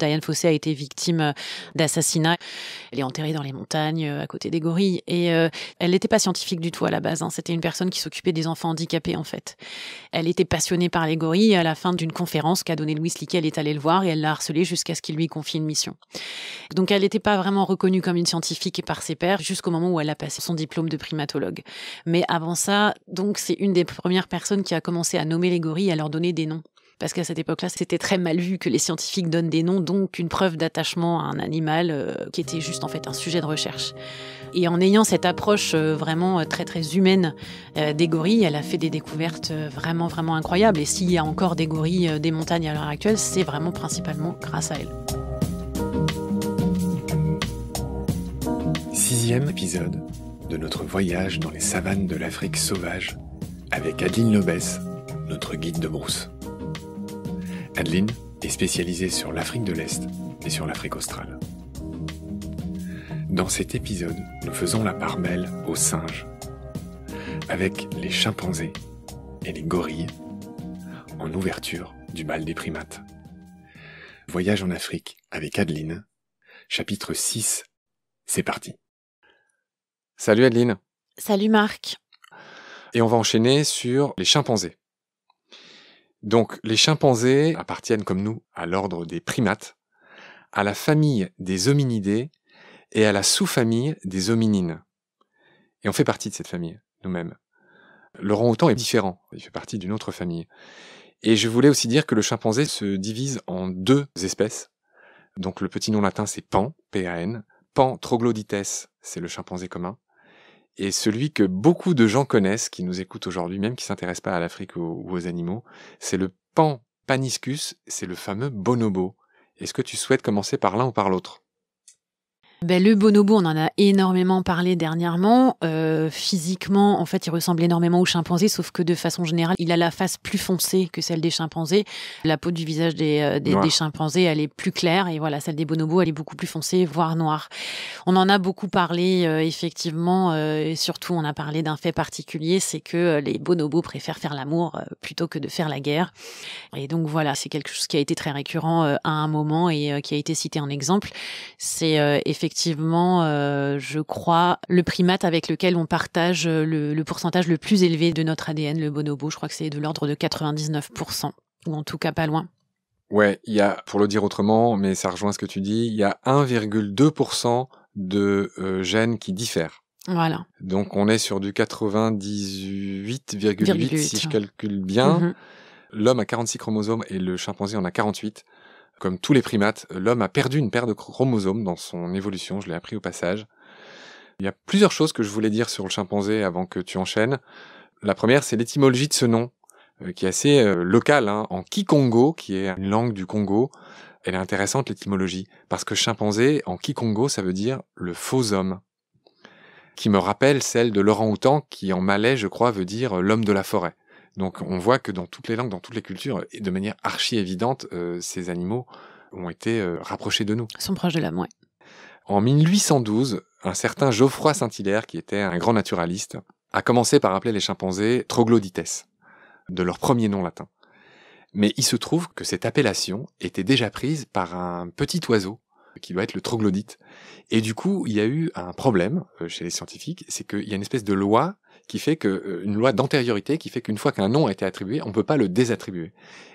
Dian Fossey a été victime d'assassinat. Elle est enterrée dans les montagnes, à côté des gorilles. Et elle n'était pas scientifique du tout à la base. C'était une personne qui s'occupait des enfants handicapés, en fait. Elle était passionnée par les gorilles. Et à la fin d'une conférence qu'a donnée Louis Leakey, elle est allée le voir et elle l'a harcelé jusqu'à ce qu'il lui confie une mission. Donc elle n'était pas vraiment reconnue comme une scientifique et par ses pairs jusqu'au moment où elle a passé son diplôme de primatologue. Mais avant ça, donc c'est une des premières personnes qui a commencé à nommer les gorilles et à leur donner des noms. Parce qu'à cette époque-là, c'était très mal vu que les scientifiques donnent des noms, donc une preuve d'attachement à un animal qui était juste en fait un sujet de recherche. Et en ayant cette approche vraiment très très humaine des gorilles, elle a fait des découvertes vraiment vraiment incroyables. Et s'il y a encore des gorilles des montagnes à l'heure actuelle, c'est vraiment principalement grâce à elle. 6e épisode de notre voyage dans les savanes de l'Afrique sauvage avec Adeline Lobès, notre guide de brousse. Adeline est spécialisée sur l'Afrique de l'Est et sur l'Afrique australe. Dans cet épisode, nous faisons la part belle aux singes, avec les chimpanzés et les gorilles, en ouverture du bal des primates. Voyage en Afrique avec Adeline, chapitre 6, c'est parti. Salut Adeline. Salut Marc. Et on va enchaîner sur les chimpanzés. Donc, les chimpanzés appartiennent, comme nous, à l'ordre des primates, à la famille des hominidés et à la sous-famille des hominines. Et on fait partie de cette famille, nous-mêmes. L'orang-outan est différent, il fait partie d'une autre famille. Et je voulais aussi dire que le chimpanzé se divise en 2 espèces. Donc, le petit nom latin, c'est Pan, P-A-N. Pan troglodytes, c'est le chimpanzé commun. Et celui que beaucoup de gens connaissent, qui nous écoutent aujourd'hui, même qui ne s'intéressent pas à l'Afrique ou aux animaux, c'est le Pan paniscus, c'est le fameux bonobo. Est-ce que tu souhaites commencer par l'un ou par l'autre ? Le bonobo, on en a énormément parlé dernièrement. Physiquement, en fait, il ressemble énormément au chimpanzé, sauf que de façon générale, il a la face plus foncée que celle des chimpanzés. La peau du visage des chimpanzés, elle est plus claire, et voilà, celle des bonobos, elle est beaucoup plus foncée, voire noire. On en a beaucoup parlé, effectivement, et surtout, on a parlé d'un fait particulier, c'est que les bonobos préfèrent faire l'amour plutôt que de faire la guerre. Et donc voilà, c'est quelque chose qui a été très récurrent à un moment et qui a été cité en exemple. C'est effectivement, je crois, le primate avec lequel on partage le pourcentage le plus élevé de notre ADN, le bonobo. Je crois que c'est de l'ordre de 99%, ou en tout cas pas loin. Ouais, il y a, pour le dire autrement, mais ça rejoint ce que tu dis, il y a 1,2% de gènes qui diffèrent. Voilà. Donc on est sur du 98,8 si je calcule bien. Mm-hmm. L'homme a 46 chromosomes et le chimpanzé en a 48. Comme tous les primates, l'homme a perdu une paire de chromosomes dans son évolution, je l'ai appris au passage. Il y a plusieurs choses que je voulais dire sur le chimpanzé avant que tu enchaînes. La première, c'est l'étymologie de ce nom, qui est assez locale, en Kikongo, qui est une langue du Congo. Elle est intéressante, l'étymologie, parce que chimpanzé, en Kikongo, ça veut dire le faux homme, qui me rappelle celle de l'orang-outan, qui en malais, je crois, veut dire l'homme de la forêt. Donc on voit que dans toutes les langues, dans toutes les cultures, et de manière archi évidente, ces animaux ont été rapprochés de nous. Ils sont proches de l'homme, ouais. En 1812, un certain Geoffroy Saint-Hilaire, qui était un grand naturaliste, a commencé par appeler les chimpanzés troglodytes, de leur premier nom latin. Mais il se trouve que cette appellation était déjà prise par un petit oiseau, qui doit être le troglodyte. Et du coup, il y a eu un problème chez les scientifiques, c'est qu'il y a une espèce de loi qui fait que, une loi d'antériorité qui fait qu'une fois qu'un nom a été attribué, on ne peut pas le désattribuer.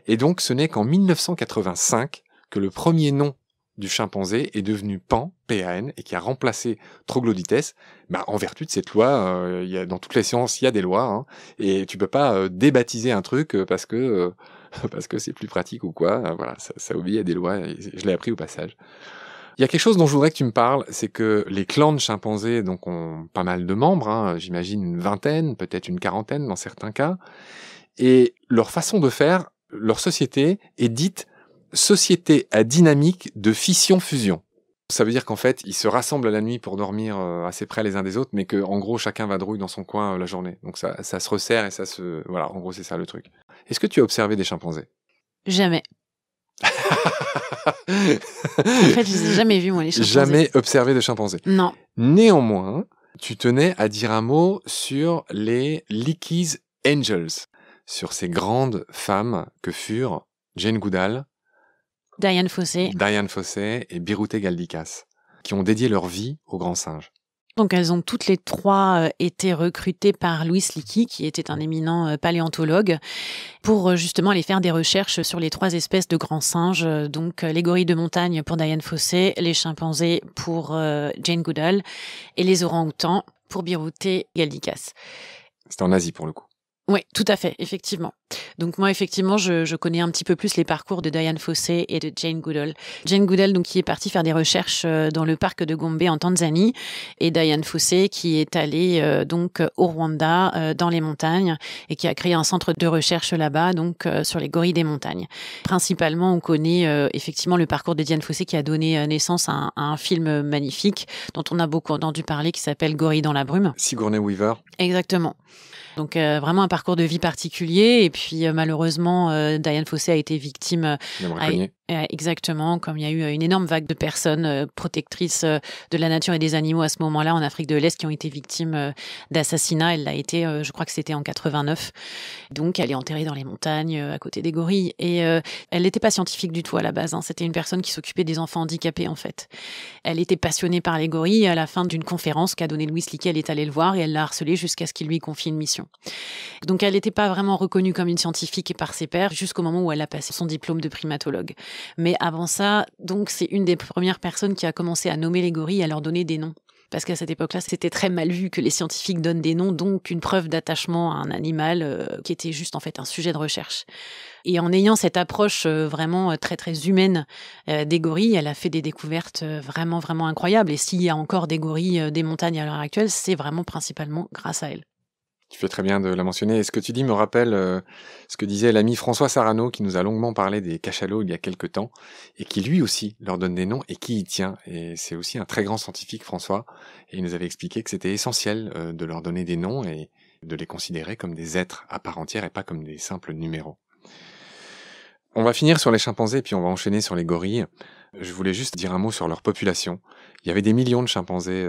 Et donc, ce n'est qu'en 1985 que le premier nom du chimpanzé est devenu Pan, P-A-N, et qui a remplacé troglodytes. En vertu de cette loi, dans toutes les sciences, il y a des lois, et tu peux pas débaptiser un truc parce que c'est plus pratique ou quoi. Voilà, ça obéit à des lois, et je l'ai appris au passage. Il y a quelque chose dont je voudrais que tu me parles, c'est que les clans de chimpanzés donc, ont pas mal de membres, j'imagine une vingtaine, peut-être une quarantaine dans certains cas, et leur façon de faire, leur société est dite société à dynamique de fission-fusion. Ça veut dire qu'en fait, ils se rassemblent à la nuit pour dormir assez près les uns des autres, mais que en gros, chacun vadrouille dans son coin la journée. Donc ça se resserre et ça se... Voilà, en gros, c'est ça le truc. Est-ce que tu as observé des chimpanzés ? Jamais. En fait, je les ai jamais vus, moi, les chimpanzés. Jamais observé de chimpanzés. Non. Néanmoins, tu tenais à dire un mot sur les Leakey's Angels, sur ces grandes femmes que furent Jane Goodall, Dian Fossey. Dian Fossey et Birute Galdikas, qui ont dédié leur vie aux grands singes. Donc elles ont toutes les trois été recrutées par Louis Leakey, qui était un éminent paléontologue, pour justement aller faire des recherches sur les 3 espèces de grands singes. Donc les gorilles de montagne pour Dian Fossey, les chimpanzés pour Jane Goodall et les orang-outans pour Birute Galdikas. C'était en Asie pour le coup. Oui, tout à fait, effectivement. Donc moi, effectivement, je connais un petit peu plus les parcours de Dian Fossey et de Jane Goodall. Jane Goodall, donc, qui est partie faire des recherches dans le parc de Gombe en Tanzanie, et Dian Fossey qui est allé donc au Rwanda, dans les montagnes, et qui a créé un centre de recherche là-bas, donc sur les gorilles des montagnes. Principalement, on connaît effectivement le parcours de Dian Fossey qui a donné naissance à un film magnifique dont on a beaucoup entendu parler, qui s'appelle Gorille dans la brume. Sigourney Weaver. Exactement. Donc vraiment un parcours de vie particulier, et puis malheureusement Dian Fossey a été victime exactement, comme il y a eu une énorme vague de personnes protectrices de la nature et des animaux à ce moment-là en Afrique de l'Est qui ont été victimes d'assassinats. Elle l'a été, je crois que c'était en 89. Donc elle est enterrée dans les montagnes à côté des gorilles, et elle n'était pas scientifique du tout à la base, hein. C'était une personne qui s'occupait des enfants handicapés en fait. Elle était passionnée par les gorilles, et à la fin d'une conférence qu'a donnée Louis Leakey, elle est allée le voir et elle l'a harcelé jusqu'à ce qu'il lui confie une mission. Donc elle n'était pas vraiment reconnue comme une scientifique par ses pairs jusqu'au moment où elle a passé son diplôme de primatologue. Mais avant ça, donc c'est une des premières personnes qui a commencé à nommer les gorilles et à leur donner des noms. Parce qu'à cette époque-là, c'était très mal vu que les scientifiques donnent des noms, donc une preuve d'attachement à un animal qui était juste en fait un sujet de recherche. Et en ayant cette approche vraiment très très humaine des gorilles, elle a fait des découvertes vraiment vraiment incroyables. Et s'il y a encore des gorilles des montagnes à l'heure actuelle, c'est vraiment principalement grâce à elle. Tu fais très bien de la mentionner. Et ce que tu dis me rappelle ce que disait l'ami François Sarano, qui nous a longuement parlé des cachalots il y a quelques temps, et qui lui aussi leur donne des noms et qui y tient. Et c'est aussi un très grand scientifique, François, et il nous avait expliqué que c'était essentiel de leur donner des noms et de les considérer comme des êtres à part entière et pas comme des simples numéros. On va finir sur les chimpanzés, puis on va enchaîner sur les gorilles. Je voulais juste dire un mot sur leur population. Il y avait des millions de chimpanzés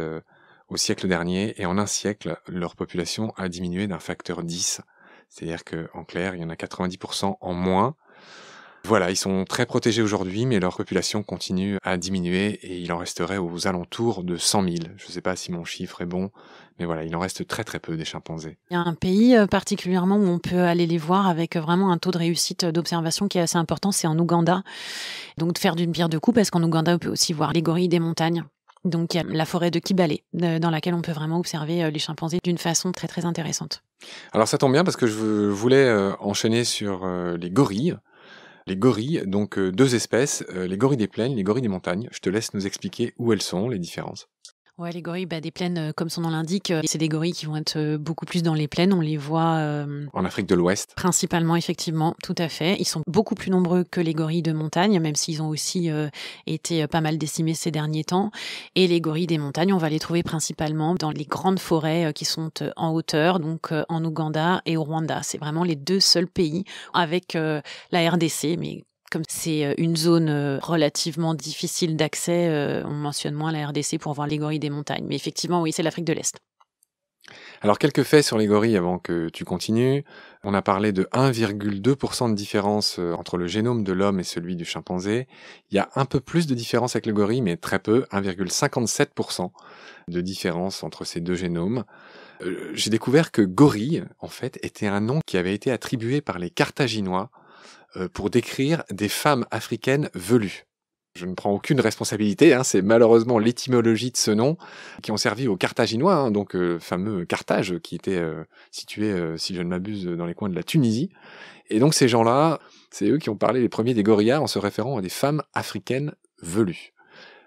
au siècle dernier, et en un siècle, leur population a diminué d'un facteur 10. C'est-à-dire qu'en clair, il y en a 90% en moins. Voilà, ils sont très protégés aujourd'hui, mais leur population continue à diminuer, et il en resterait aux alentours de 100 000. Je ne sais pas si mon chiffre est bon, mais voilà, il en reste très très peu des chimpanzés. Il y a un pays particulièrement où on peut aller les voir avec vraiment un taux de réussite d'observation qui est assez important, c'est en Ouganda. Donc de faire d'une pierre deux coups, parce qu'en Ouganda, on peut aussi voir les gorilles des montagnes. Donc il y a la forêt de Kibale, dans laquelle on peut vraiment observer les chimpanzés d'une façon très très intéressante. Alors ça tombe bien parce que je voulais enchaîner sur les gorilles. Les gorilles, donc 2 espèces, les gorilles des plaines, les gorilles des montagnes. Je te laisse nous expliquer où elles sont, les différences. Ouais, les gorilles des plaines, comme son nom l'indique, c'est des gorilles qui vont être beaucoup plus dans les plaines. On les voit en Afrique de l'Ouest. Principalement, effectivement, tout à fait. Ils sont beaucoup plus nombreux que les gorilles de montagne, même s'ils ont aussi été pas mal décimés ces derniers temps. Et les gorilles des montagnes, on va les trouver principalement dans les grandes forêts qui sont en hauteur, donc en Ouganda et au Rwanda. C'est vraiment les 2 seuls pays avec la RDC, mais comme c'est une zone relativement difficile d'accès, on mentionne moins la RDC pour voir les gorilles des montagnes. Mais effectivement, oui, c'est l'Afrique de l'Est. Alors, quelques faits sur les gorilles avant que tu continues. On a parlé de 1,2% de différence entre le génome de l'homme et celui du chimpanzé. Il y a un peu plus de différence avec le gorille, mais très peu, 1,57% de différence entre ces 2 génomes. J'ai découvert que gorille, en fait, était un nom qui avait été attribué par les Carthaginois pour décrire des femmes africaines velues. Je ne prends aucune responsabilité, c'est malheureusement l'étymologie de ce nom qui ont servi aux Carthaginois, donc fameux Carthage qui était situé, si je ne m'abuse, dans les coins de la Tunisie. Et donc ces gens-là, c'est eux qui ont parlé les premiers des gorillards en se référant à des femmes africaines velues.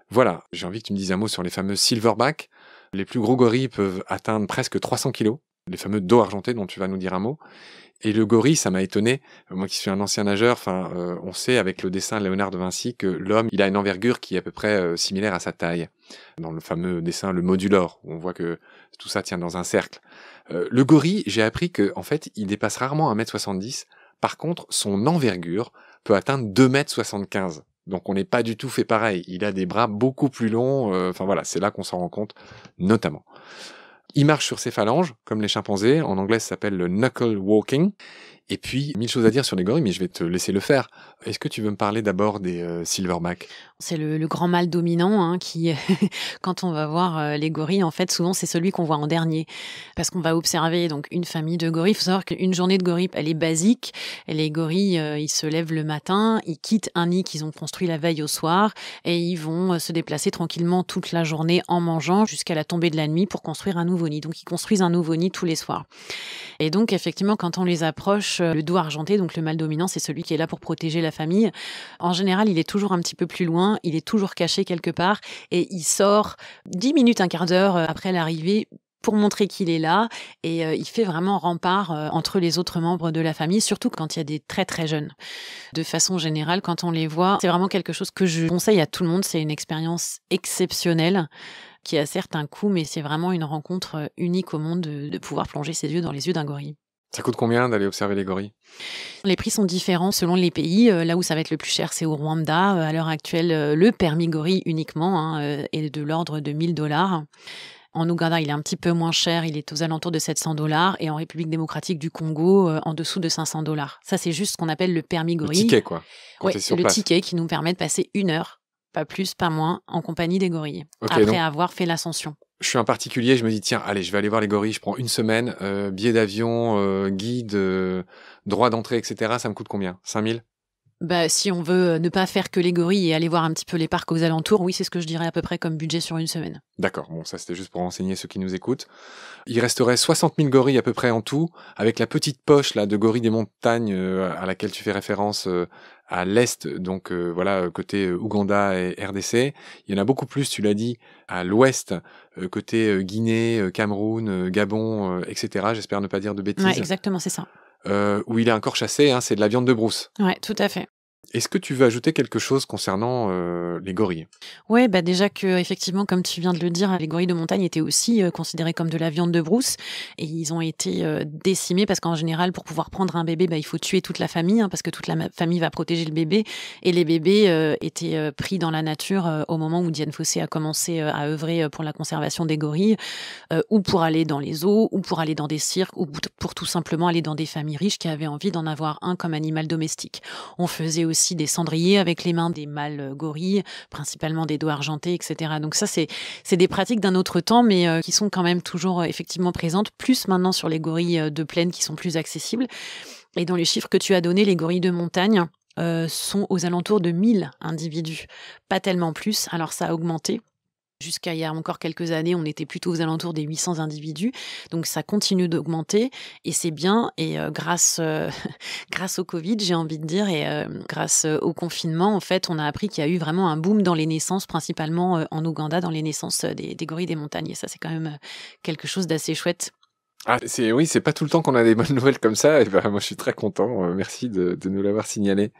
Voilà, j'ai envie que tu me dises un mot sur les fameux silverback. Les plus gros gorilles peuvent atteindre presque 300 kilos, les fameux dos argentés dont tu vas nous dire un mot. Et le gorille, ça m'a étonné. Moi qui suis un ancien nageur, on sait avec le dessin de Léonard de Vinci que l'homme, il a une envergure qui est à peu près similaire à sa taille. Dans le fameux dessin, le modulor, où on voit que tout ça tient dans un cercle. Le gorille, j'ai appris que, en fait, il dépasse rarement 1m70. Par contre, son envergure peut atteindre 2m75. Donc on n'est pas du tout fait pareil. Il a des bras beaucoup plus longs. Voilà, c'est là qu'on s'en rend compte, notamment. Il marche sur ses phalanges, comme les chimpanzés. En anglais, ça s'appelle le knuckle walking. Et puis, 1000 choses à dire sur les gorilles, mais je vais te laisser le faire. Est-ce que tu veux me parler d'abord des silverbacks? C'est le grand mâle dominant qui, quand on va voir les gorilles, en fait, souvent c'est celui qu'on voit en dernier, parce qu'on va observer donc une famille de gorilles. Il faut savoir qu'une journée de gorilles, elle est basique. Les gorilles, ils se lèvent le matin, ils quittent un nid qu'ils ont construit la veille au soir, et ils vont se déplacer tranquillement toute la journée en mangeant jusqu'à la tombée de la nuit pour construire un nouveau nid. Donc ils construisent un nouveau nid tous les soirs. Et donc effectivement, quand on les approche, le dos argenté, donc le mâle dominant, c'est celui qui est là pour protéger la famille. En général, il est toujours un petit peu plus loin, il est toujours caché quelque part et il sort 10 minutes, un quart d'heure après l'arrivée pour montrer qu'il est là et il fait vraiment rempart entre les autres membres de la famille, surtout quand il y a des très très jeunes. De façon générale, quand on les voit, c'est vraiment quelque chose que je conseille à tout le monde, c'est une expérience exceptionnelle qui a certes un coût, mais c'est vraiment une rencontre unique au monde de pouvoir plonger ses yeux dans les yeux d'un gorille. Ça coûte combien d'aller observer les gorilles? Les prix sont différents selon les pays. Là où ça va être le plus cher, c'est au Rwanda. À l'heure actuelle, le permis gorille uniquement est de l'ordre de 1000 $. En Ouganda, il est un petit peu moins cher, il est aux alentours de 700 $. Et en République démocratique du Congo, en dessous de 500 $. Ça, c'est juste ce qu'on appelle le permis gorille. Le ticket, quoi. Ouais, le ticket qui nous permet de passer 1 heure, pas plus, pas moins, en compagnie des gorilles, après avoir fait l'ascension. Je suis un particulier, je me dis, tiens, allez, je vais aller voir les gorilles, je prends une semaine, billet d'avion, guide, droit d'entrée, etc. Ça me coûte combien? 5000? Si on veut ne pas faire que les gorilles et aller voir un petit peu les parcs aux alentours, oui, c'est ce que je dirais à peu près comme budget sur une semaine. D'accord, bon, ça c'était juste pour renseigner ceux qui nous écoutent. Il resterait 60 000 gorilles à peu près en tout, avec la petite poche là de gorilles des montagnes à laquelle tu fais référence à l'est, donc voilà, côté Ouganda et RDC. Il y en a beaucoup plus, tu l'as dit, à l'ouest, côté Guinée, Cameroun, Gabon, etc. J'espère ne pas dire de bêtises. Ouais, exactement, c'est ça. Où il est encore chassé, c'est de la viande de brousse. Ouais, tout à fait. Est-ce que tu veux ajouter quelque chose concernant les gorilles? Ouais, déjà que effectivement, comme tu viens de le dire, les gorilles de montagne étaient aussi considérés comme de la viande de brousse et ils ont été décimés parce qu'en général, pour pouvoir prendre un bébé, il faut tuer toute la famille parce que toute la famille va protéger le bébé et les bébés étaient pris dans la nature au moment où Dian Fossé a commencé à œuvrer pour la conservation des gorilles ou pour aller dans les zoos ou pour aller dans des cirques ou pour tout simplement aller dans des familles riches qui avaient envie d'en avoir un comme animal domestique. On faisait aussi des cendriers avec les mains des mâles gorilles, principalement des dos argentés, etc. Donc ça, c'est des pratiques d'un autre temps, mais qui sont quand même toujours effectivement présentes, plus maintenant sur les gorilles de plaine qui sont plus accessibles. Et dans les chiffres que tu as donnés, les gorilles de montagne sont aux alentours de 1000 individus, pas tellement plus. Alors ça a augmenté. Jusqu'à il y a encore quelques années, on était plutôt aux alentours des 800 individus. Donc, ça continue d'augmenter et c'est bien. Et grâce au Covid, j'ai envie de dire, et grâce au confinement, en fait, on a appris qu'il y a eu vraiment un boom dans les naissances, principalement en Ouganda, dans les naissances des gorilles des montagnes. Et ça, c'est quand même quelque chose d'assez chouette. Oui, c'est pas tout le temps qu'on a des bonnes nouvelles comme ça. Et moi, je suis très content. Merci de nous l'avoir signalé.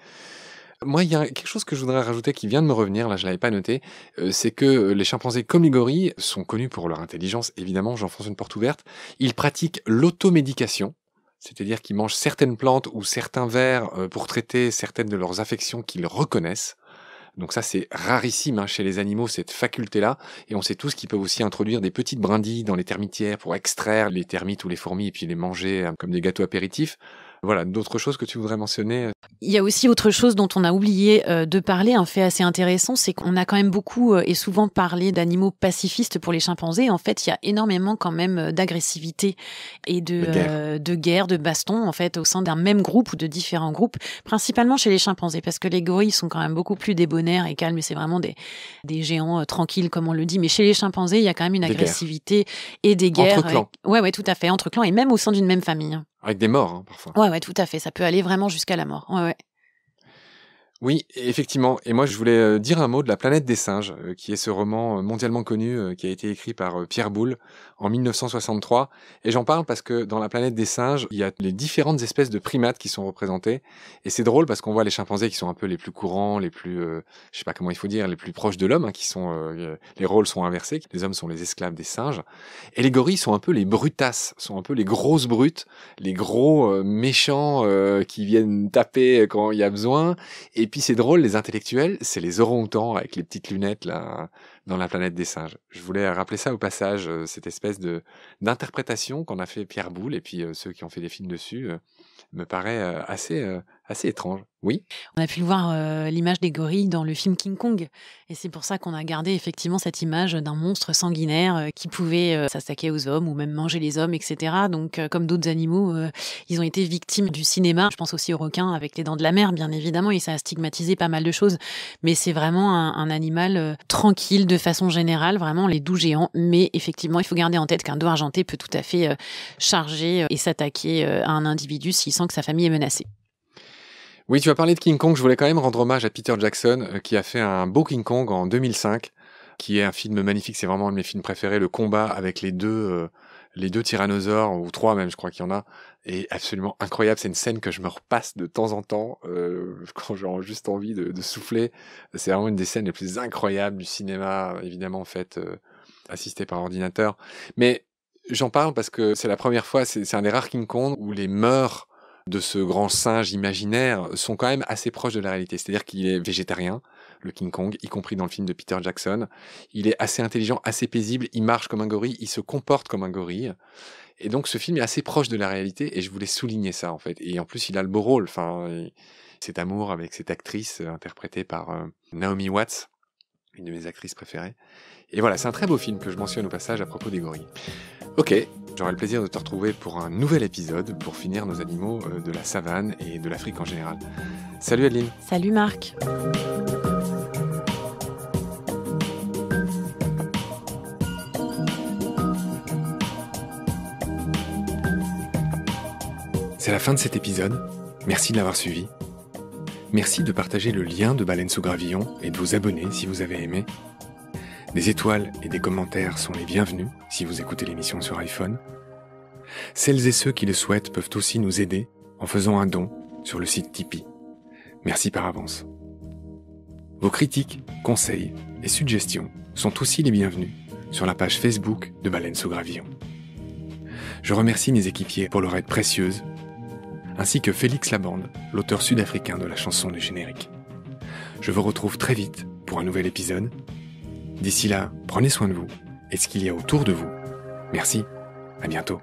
Moi, il y a quelque chose que je voudrais rajouter qui vient de me revenir, là je l'avais pas noté, c'est que les chimpanzés comme les gorilles sont connus pour leur intelligence, évidemment, j'enfonce une porte ouverte. Ils pratiquent l'automédication, c'est-à-dire qu'ils mangent certaines plantes ou certains vers pour traiter certaines de leurs affections qu'ils reconnaissent. Donc ça, c'est rarissime chez les animaux, cette faculté-là. Et on sait tous qu'ils peuvent aussi introduire des petites brindilles dans les termitières pour extraire les termites ou les fourmis et puis les manger comme des gâteaux apéritifs. Voilà, d'autres choses que tu voudrais mentionner? Il y a aussi autre chose dont on a oublié de parler, un fait assez intéressant, c'est qu'on a quand même beaucoup et souvent parlé d'animaux pacifistes pour les chimpanzés. En fait, il y a énormément quand même d'agressivité et de guerre, de baston, en fait, au sein d'un même groupe ou de différents groupes, principalement chez les chimpanzés, parce que les gorilles sont quand même beaucoup plus débonnaires et calmes, et c'est vraiment des géants tranquilles, comme on le dit. Mais chez les chimpanzés, il y a quand même une agressivité et des guerres. Entre clans. Ouais, tout à fait, entre clans et même au sein d'une même famille. Avec des morts, parfois. Ouais, tout à fait. Ça peut aller vraiment jusqu'à la mort. Ouais. Oui, effectivement. Et moi, je voulais dire un mot de La planète des singes, qui est ce roman mondialement connu qui a été écrit par Pierre Boulle en 1963. Et j'en parle parce que dans La planète des singes, il y a les différentes espèces de primates qui sont représentées. Et c'est drôle parce qu'on voit les chimpanzés qui sont un peu les plus courants, les plus, je sais pas comment il faut dire, les plus proches de l'homme, qui sont, les rôles sont inversés. Les hommes sont les esclaves des singes. Et les gorilles sont un peu les brutasses, sont un peu les grosses brutes, les gros méchants qui viennent taper quand il y a besoin. Et puis c'est drôle, les intellectuels, c'est les orang-outans avec les petites lunettes là, dans La planète des singes. Je voulais rappeler ça au passage, cette espèce d'interprétation qu'en a fait Pierre Boulle, et puis ceux qui ont fait des films dessus, me paraît assez étrange. Oui. On a pu le voir, l'image des gorilles dans le film King Kong. Et c'est pour ça qu'on a gardé effectivement cette image d'un monstre sanguinaire qui pouvait s'attaquer aux hommes ou même manger les hommes, etc. Donc, comme d'autres animaux, ils ont été victimes du cinéma. Je pense aussi aux requins avec les dents de la mer, bien évidemment, et ça a stigmatisé pas mal de choses. Mais c'est vraiment un animal tranquille de façon générale, vraiment les doux géants. Mais effectivement, il faut garder en tête qu'un dos argenté peut tout à fait charger et s'attaquer à un individu s'il sent que sa famille est menacée. Oui, tu as parlé de King Kong, je voulais quand même rendre hommage à Peter Jackson, qui a fait un beau King Kong en 2005, qui est un film magnifique, c'est vraiment un de mes films préférés, le combat avec les deux tyrannosaures, ou 3 même, je crois qu'il y en a, est absolument incroyable. C'est une scène que je me repasse de temps en temps, quand j'ai juste envie de souffler. C'est vraiment une des scènes les plus incroyables du cinéma, évidemment, faite, assistée par ordinateur. Mais j'en parle parce que c'est la première fois, c'est un des rares King Kong où les mœurs de ce grand singe imaginaire sont quand même assez proches de la réalité. C'est-à-dire qu'il est végétarien, le King Kong, y compris dans le film de Peter Jackson. Il est assez intelligent, assez paisible, il marche comme un gorille, il se comporte comme un gorille. Et donc ce film est assez proche de la réalité, et je voulais souligner ça en fait. Et en plus il a le beau rôle, cet amour avec cette actrice interprétée par Naomi Watts, une de mes actrices préférées. Et voilà, c'est un très beau film que je mentionne au passage à propos des gorilles. Ok, j'aurai le plaisir de te retrouver pour un nouvel épisode pour finir nos animaux de la savane et de l'Afrique en général. Salut Adeline. Salut Marc. C'est la fin de cet épisode. Merci de l'avoir suivi. Merci de partager le lien de Baleine sous Gravillon et de vous abonner si vous avez aimé. Des étoiles et des commentaires sont les bienvenus si vous écoutez l'émission sur iPhone. Celles et ceux qui le souhaitent peuvent aussi nous aider en faisant un don sur le site Tipeee. Merci par avance. Vos critiques, conseils et suggestions sont aussi les bienvenus sur la page Facebook de Baleine sous Gravillon. Je remercie mes équipiers pour leur aide précieuse, ainsi que Félix Labande, l'auteur sud-africain de la chanson du générique. Je vous retrouve très vite pour un nouvel épisode. D'ici là, prenez soin de vous et de ce qu'il y a autour de vous. Merci, à bientôt.